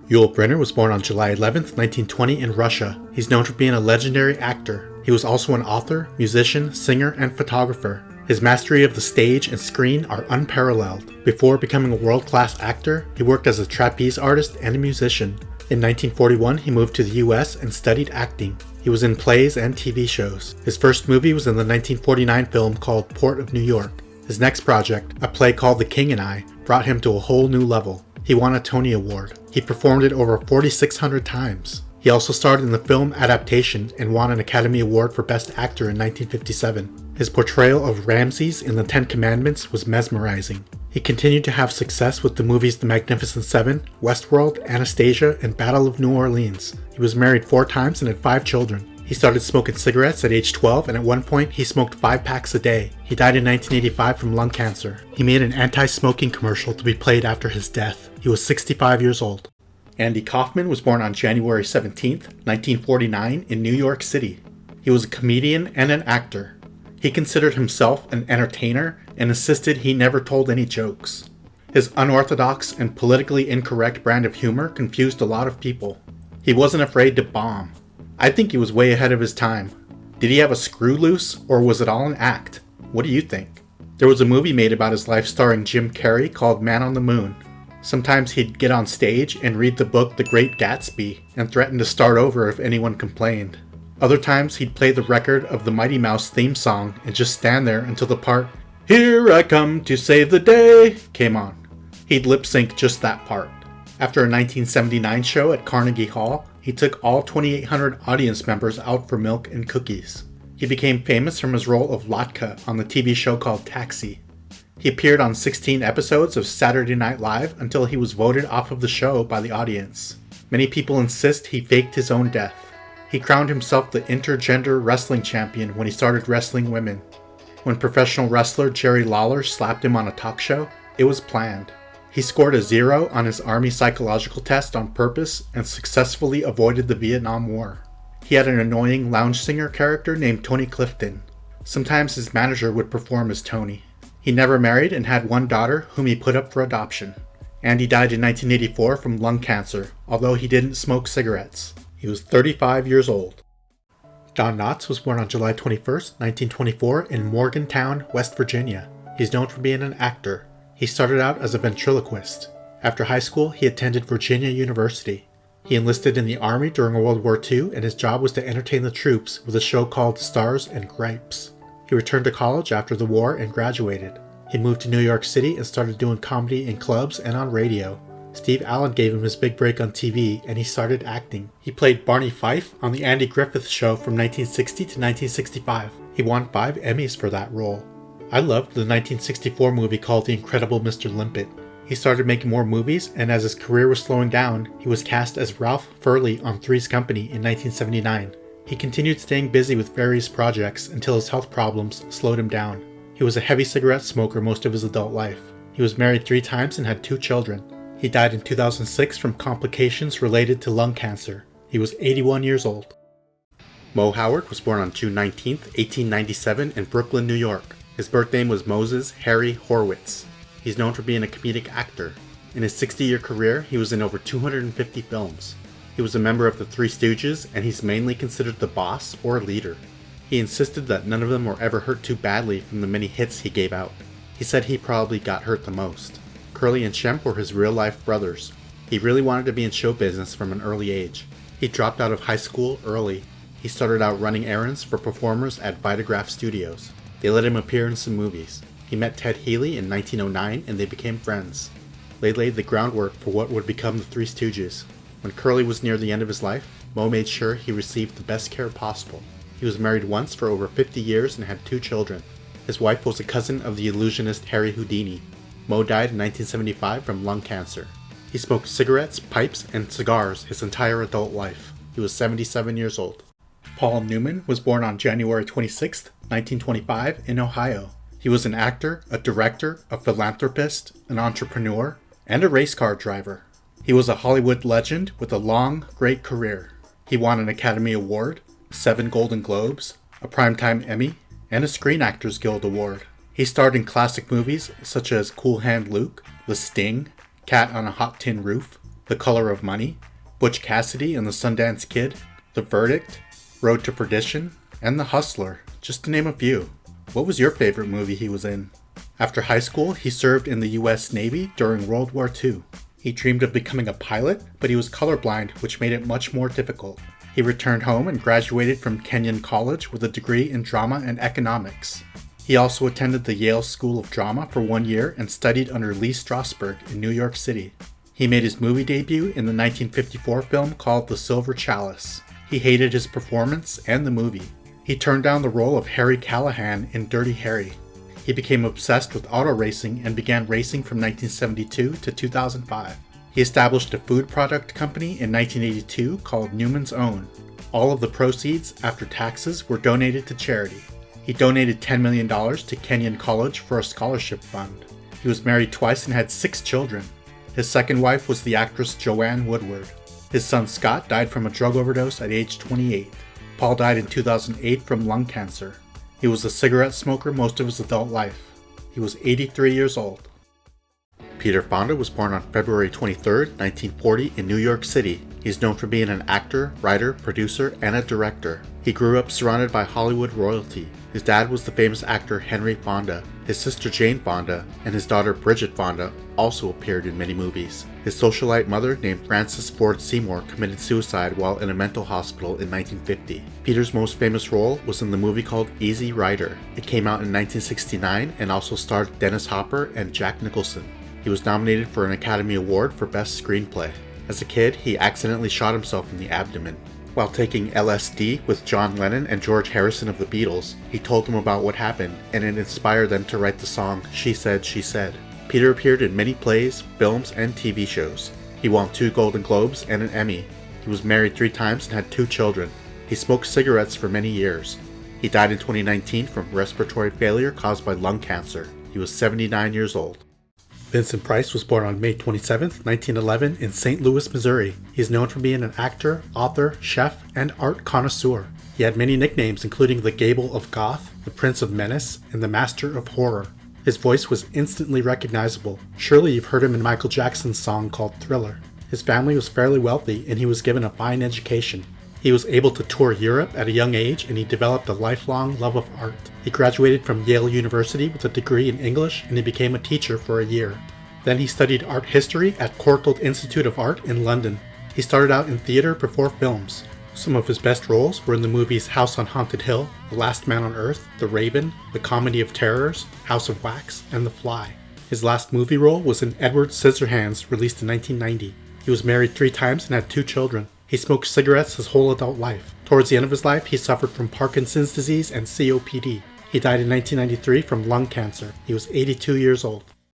Uli Briner was born on July 11, 1920 in Russia. He's known for being a legendary actor. He was also an author, musician, singer, and photographer. His mastery of the stage and screen are unparalleled. Before becoming a world-class actor, he worked as a trapeze artist and a musician. In 1941, he moved to the US and studied acting. He was in plays and TV shows. His first movie was in the 1949 film called Port of New York. His next project, a play called The King and I, brought him to a whole new level. He won a Tony Award. He performed it over 4,600 times. He also starred in the film adaptation and won an Academy Award for Best Actor in 1957. His portrayal of Ramses in The Ten Commandments was mesmerizing. He continued to have success with the movies The Magnificent Seven, Westworld, Anastasia, and Battle of New Orleans. He was married 4 times and had 5 children. He started smoking cigarettes at age 12, and at one point he smoked 5 packs a day. He died in 1985 from lung cancer. He made an anti-smoking commercial to be played after his death. He was 65 years old. Andy Kaufman was born on January 17, 1949 in New York City. He was a comedian and an actor. He considered himself an entertainer and insisted he never told any jokes. His unorthodox and politically incorrect brand of humor confused a lot of people. He wasn't afraid to bomb. I think he was way ahead of his time. Did he have a screw loose, or was it all an act? What do you think? There was a movie made about his life starring Jim Carrey called Man on the Moon. Sometimes he'd get on stage and read the book The Great Gatsby and threaten to start over if anyone complained. Other times he'd play the record of the Mighty Mouse theme song and just stand there until the part, "Here I come to save the day," came on. He'd lip sync just that part. After a 1979 show at Carnegie Hall, he took all 2,800 audience members out for milk and cookies. He became famous from his role of Latka on the TV show called Taxi. He appeared on 16 episodes of Saturday Night Live until he was voted off of the show by the audience. Many people insist he faked his own death. He crowned himself the intergender wrestling champion when he started wrestling women. When professional wrestler Jerry Lawler slapped him on a talk show, it was planned. He scored a 0 on his Army psychological test on purpose and successfully avoided the Vietnam War. He had an annoying lounge singer character named Tony Clifton. Sometimes his manager would perform as Tony. He never married and had 1 daughter whom he put up for adoption. And he died in 1984 from lung cancer, although he didn't smoke cigarettes. He was 35 years old. Don Knotts was born on July 21, 1924 in Morgantown, West Virginia. He's known for being an actor. He started out as a ventriloquist. After high school, he attended Virginia University. He enlisted in the Army during World War II, and his job was to entertain the troops with a show called Stars and Gripes. He returned to college after the war and graduated. He moved to New York City and started doing comedy in clubs and on radio. Steve Allen gave him his big break on TV, and he started acting. He played Barney Fife on The Andy Griffith Show from 1960 to 1965. He won 5 Emmys for that role. I loved the 1964 movie called The Incredible Mr. Limpet. He started making more movies, and as his career was slowing down, he was cast as Ralph Furley on Three's Company in 1979. He continued staying busy with various projects until his health problems slowed him down. He was a heavy cigarette smoker most of his adult life. He was married 3 times and had 2 children. He died in 2006 from complications related to lung cancer. He was 81 years old. Mo Howard was born on June 19, 1897 in Brooklyn, New York. His birth name was Moses Harry Horwitz. He's known for being a comedic actor. In his 60-year career, he was in over 250 films. He was a member of the Three Stooges, and he's mainly considered the boss or leader. He insisted that none of them were ever hurt too badly from the many hits he gave out. He said he probably got hurt the most. Curly and Shemp were his real-life brothers. He really wanted to be in show business from an early age. He dropped out of high school early. He started out running errands for performers at Vitagraph Studios. They let him appear in some movies. He met Ted Healy in 1909 and they became friends. They laid the groundwork for what would become the Three Stooges. When Curly was near the end of his life, Mo made sure he received the best care possible. He was married once for over 50 years and had 2 children. His wife was a cousin of the illusionist Harry Houdini. Mo died in 1975 from lung cancer. He smoked cigarettes, pipes, and cigars his entire adult life. He was 77 years old. Paul Newman was born on January 26, 1925 in Ohio. He was an actor, a director, a philanthropist, an entrepreneur, and a race car driver. He was a Hollywood legend with a long, great career. He won an Academy Award, 7 Golden Globes, a Primetime Emmy, and a Screen Actors Guild Award. He starred in classic movies such as Cool Hand Luke, The Sting, Cat on a Hot Tin Roof, The Color of Money, Butch Cassidy and the Sundance Kid, The Verdict, Road to Perdition, and The Hustler, just to name a few. What was your favorite movie he was in? After high school, he served in the US Navy during World War II. He dreamed of becoming a pilot, but he was colorblind, which made it much more difficult. He returned home and graduated from Kenyon College with a degree in drama and economics. He also attended the Yale School of Drama for 1 year and studied under Lee Strasberg in New York City. He made his movie debut in the 1954 film called The Silver Chalice. He hated his performance and the movie. He turned down the role of Harry Callahan in Dirty Harry. He became obsessed with auto racing and began racing from 1972 to 2005. He established a food product company in 1982 called Newman's Own. All of the proceeds, after taxes, were donated to charity. He donated $10 million to Kenyon College for a scholarship fund. He was married twice and had 6 children. His second wife was the actress Joanne Woodward. His son Scott died from a drug overdose at age 28. Paul died in 2008 from lung cancer. He was a cigarette smoker most of his adult life. He was 83 years old. Peter Fonda was born on February 23, 1940 in New York City. He's known for being an actor, writer, producer, and a director. He grew up surrounded by Hollywood royalty. His dad was the famous actor Henry Fonda. His sister Jane Fonda and his daughter Bridget Fonda also appeared in many movies. His socialite mother, named Frances Ford Seymour, committed suicide while in a mental hospital in 1950. Peter's most famous role was in the movie called Easy Rider. It came out in 1969 and also starred Dennis Hopper and Jack Nicholson. He was nominated for an Academy Award for Best Screenplay. As a kid, he accidentally shot himself in the abdomen. While taking LSD with John Lennon and George Harrison of the Beatles, he told them about what happened, and it inspired them to write the song She Said, She Said. Peter appeared in many plays, films, and TV shows. He won 2 Golden Globes and an Emmy. He was married 3 times and had 2 children. He smoked cigarettes for many years. He died in 2019 from respiratory failure caused by lung cancer. He was 79 years old. Vincent Price was born on May 27, 1911 in St. Louis, Missouri. He is known for being an actor, author, chef, and art connoisseur. He had many nicknames including the Gable of Goth, the Prince of Menace, and the Master of Horror. His voice was instantly recognizable. Surely you've heard him in Michael Jackson's song called Thriller. His family was fairly wealthy and he was given a fine education. He was able to tour Europe at a young age and he developed a lifelong love of art. He graduated from Yale University with a degree in English and he became a teacher for a year. Then he studied art history at Courtauld Institute of Art in London. He started out in theater before films. Some of his best roles were in the movies House on Haunted Hill, The Last Man on Earth, The Raven, The Comedy of Terrors, House of Wax, and The Fly. His last movie role was in Edward Scissorhands, released in 1990. He was married 3 times and had 2 children. He smoked cigarettes his whole adult life. Towards the end of his life, he suffered from Parkinson's disease and COPD. He died in 1993 from lung cancer. He was 82 years old.